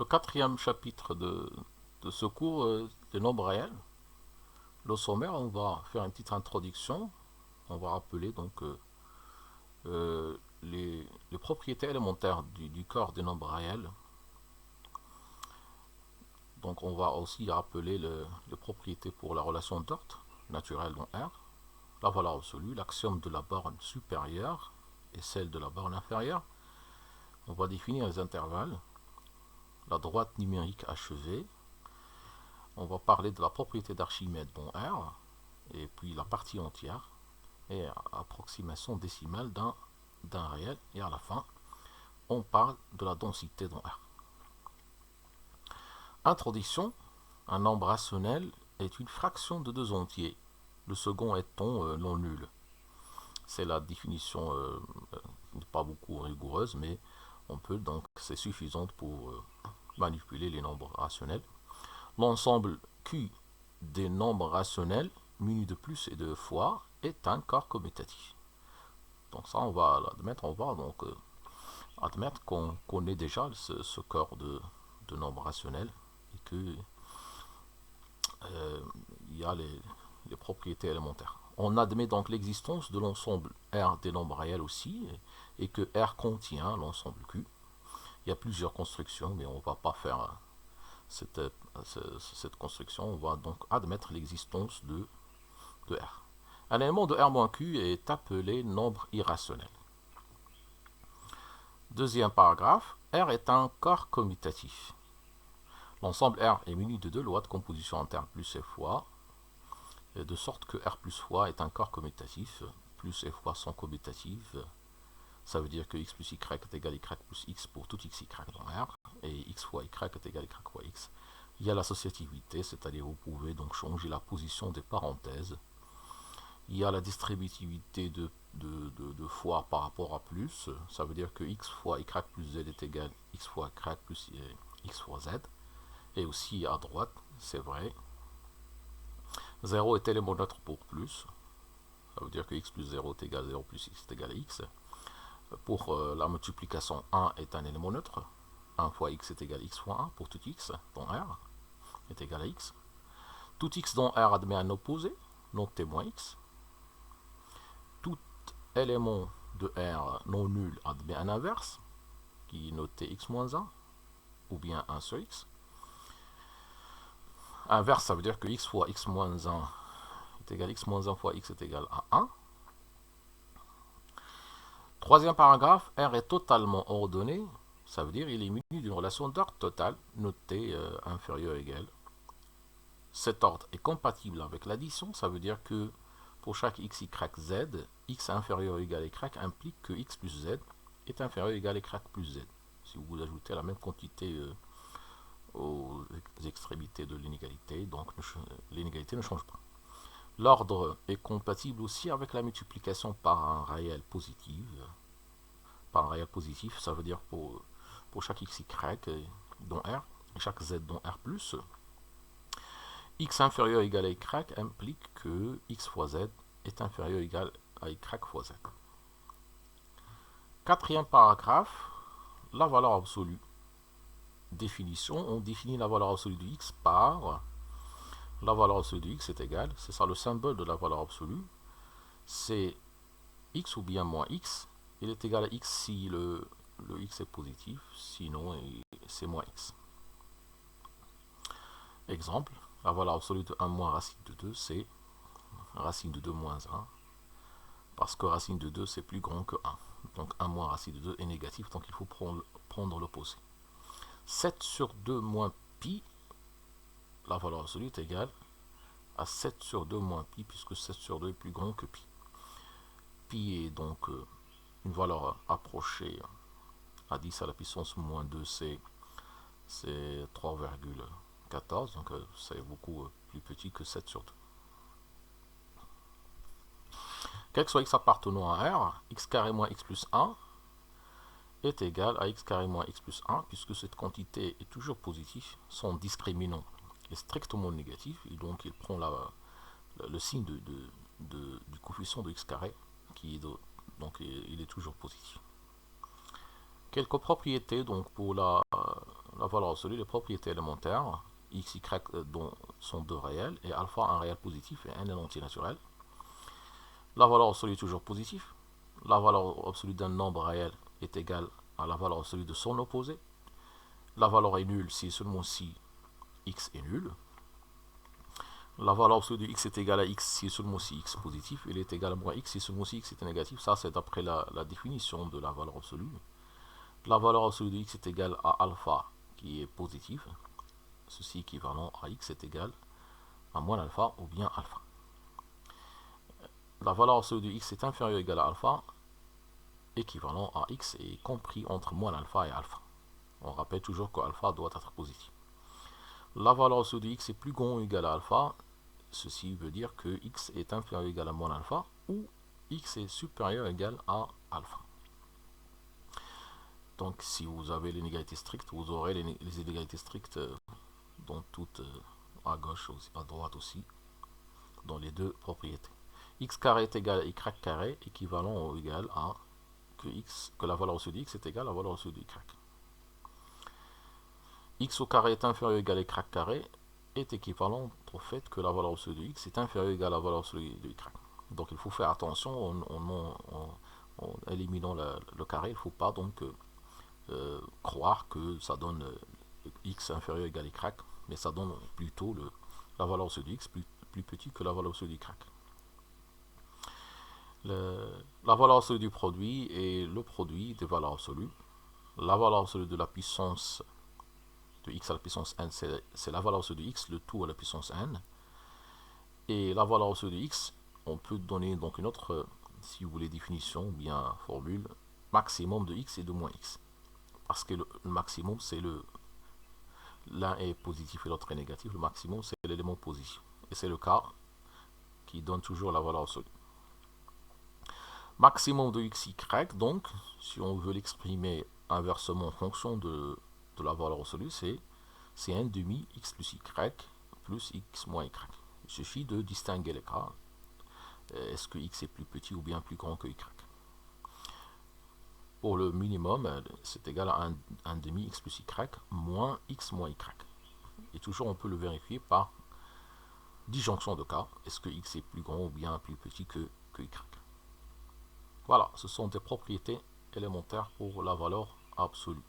le quatrième chapitre de ce cours des nombres réels. Le sommaire, on va faire une petite introduction. On va rappeler donc les propriétés élémentaires du corps des nombres réels. Donc on va aussi rappeler les propriétés pour la relation d'ordre naturelle dans R, la valeur absolue, l'axiome de la borne supérieure et celle de la borne inférieure. On va définir les intervalles, la droite numérique achevée. On va parler de la propriété d'Archimède dans R, et puis la partie entière, et approximation décimale d'un réel, et à la fin, on parle de la densité dans R. Introduction. Un nombre rationnel est une fraction de deux entiers, le second étant non nul. C'est la définition pas beaucoup rigoureuse, mais on peut donc, c'est suffisante pour manipuler les nombres rationnels. L'ensemble Q des nombres rationnels munis de plus et de fois est un corps commutatif. Donc ça, on va l'admettre, on va donc admettre qu'on connaît déjà ce corps de nombres rationnels et que il y a les propriétés élémentaires. On admet donc l'existence de l'ensemble R des nombres réels aussi, et que R contient l'ensemble Q. Il y a plusieurs constructions, mais on ne va pas faire cette construction. On va donc admettre l'existence de R. Un élément de R-Q est appelé nombre irrationnel. Deuxième paragraphe, R est un corps commutatif. L'ensemble R est muni de deux lois de composition interne plus et fois, de sorte que R plus fois est un corps commutatif. Plus et fois sont commutatifs. Ça veut dire que x plus y est égal à y plus x pour tout x y dans R, et x fois y est égal à y fois x. Il y a l'associativité, c'est-à-dire vous pouvez donc changer la position des parenthèses. Il y a la distributivité de fois par rapport à plus, ça veut dire que x fois y plus z est égal à x fois y plus x fois z. Et aussi à droite, c'est vrai. 0 est élément neutre pour plus, ça veut dire que x plus 0 est égal à 0 plus x est égal à x. Pour la multiplication 1 est un élément neutre, 1 fois x est égal à x fois 1 pour tout x dont R est égal à x. Tout x dont R admet un opposé, noté moins x. Tout élément de R non nul admet un inverse, qui est noté x moins 1, ou bien 1 sur x. Inverse, ça veut dire que x fois x moins 1 est égal à x moins 1 fois x est égal à 1. Troisième paragraphe, R est totalement ordonné, ça veut dire qu'il est muni d'une relation d'ordre total, notée inférieure ou égale. Cet ordre est compatible avec l'addition, ça veut dire que pour chaque x, y, z, x inférieur ou égal à y implique que x plus z est inférieur ou égal à y plus z. Si vous ajoutez la même quantité aux extrémités de l'inégalité, donc l'inégalité ne change pas. L'ordre est compatible aussi avec la multiplication par un réel positif. Par un réel positif, ça veut dire pour chaque x, y dont R, et chaque z dont R+, x inférieur ou égal à y implique que x fois z est inférieur ou égal à y fois z. Quatrième paragraphe, la valeur absolue. Définition, on définit la valeur absolue de x par la valeur absolue de x est égale, c'est ça le symbole de la valeur absolue, c'est x ou bien moins x, il est égal à x si le x est positif, sinon c'est moins x. Exemple, la valeur absolue de 1 moins racine de 2, c'est racine de 2 moins 1, parce que racine de 2 c'est plus grand que 1. Donc 1 moins racine de 2 est négatif, donc il faut prendre l'opposé. 7 sur 2 moins pi, la valeur absolue est égale à 7 sur 2 moins pi, puisque 7 sur 2 est plus grand que pi. Pi est donc une valeur approchée à 10 à la puissance moins 2, c'est 3,14, donc c'est beaucoup plus petit que 7 sur 2. Quel que soit x appartenant à R, x carré moins x plus 1 est égal à x carré moins x plus 1, puisque cette quantité est toujours positive, son discriminant est strictement négatif, et donc il prend le signe du coefficient de x carré, donc il est toujours positif. Quelques propriétés donc pour la la valeur absolue, les propriétés élémentaires, x, y dont sont deux réels, et alpha un réel positif et n un entier naturel. La valeur absolue est toujours positive. La valeur absolue d'un nombre réel est égale à la valeur absolue de son opposé. La valeur est nulle si et seulement si x est nul. La valeur absolue de x est égale à x si et seulement si x est positif. Il est égal à moins x si et seulement si x est négatif. Ça, c'est d'après la définition de la valeur absolue. La valeur absolue de x est égale à alpha qui est positif. Ceci équivalent à x est égal à moins alpha ou bien alpha. La valeur absolue de x est inférieure ou égale à alpha, équivalent à x est compris entre moins alpha et alpha. On rappelle toujours que alpha doit être positif. La valeur absolue de x est plus grand ou égal à alpha. Ceci veut dire que x est inférieur ou égal à moins alpha ou x est supérieur ou égal à alpha. Donc si vous avez l'inégalité stricte, vous aurez les inégalités strictes dans toutes à gauche, aussi, à droite aussi, dans les deux propriétés. X carré est égal à y carré, équivalent ou égal à que la valeur absolue de x est égale à la valeur absolue de y. X au carré est inférieur ou égal à y carré est équivalent au fait que la valeur absolue de x est inférieure ou égale à la valeur absolue de y. Donc il faut faire attention en éliminant le carré. Il ne faut pas donc croire que ça donne x inférieur ou égal à y, mais ça donne plutôt la valeur absolue de x plus petit que la valeur absolue de y. La valeur absolue du produit est le produit des valeurs absolues. La valeur absolue de la puissance de x à la puissance n, c'est la valeur absolue de x, le tout à la puissance n. Et la valeur absolue de x, on peut donner donc une autre, si vous voulez, définition ou bien formule, maximum de x et de moins x. Parce que le maximum, c'est l'un est positif et l'autre est négatif. Le maximum, c'est l'élément positif. Et c'est le cas qui donne toujours la valeur absolue. Maximum de x, y, donc, si on veut l'exprimer inversement en fonction de la valeur absolue, c'est 1 demi x plus y plus x moins y. Il suffit de distinguer les cas. Est-ce que x est plus petit ou bien plus grand que y? Pour le minimum, c'est égal à 1 demi x plus y moins x moins y. Et toujours, on peut le vérifier par disjonction de cas. Est-ce que x est plus grand ou bien plus petit que y? Voilà, ce sont des propriétés élémentaires pour la valeur absolue.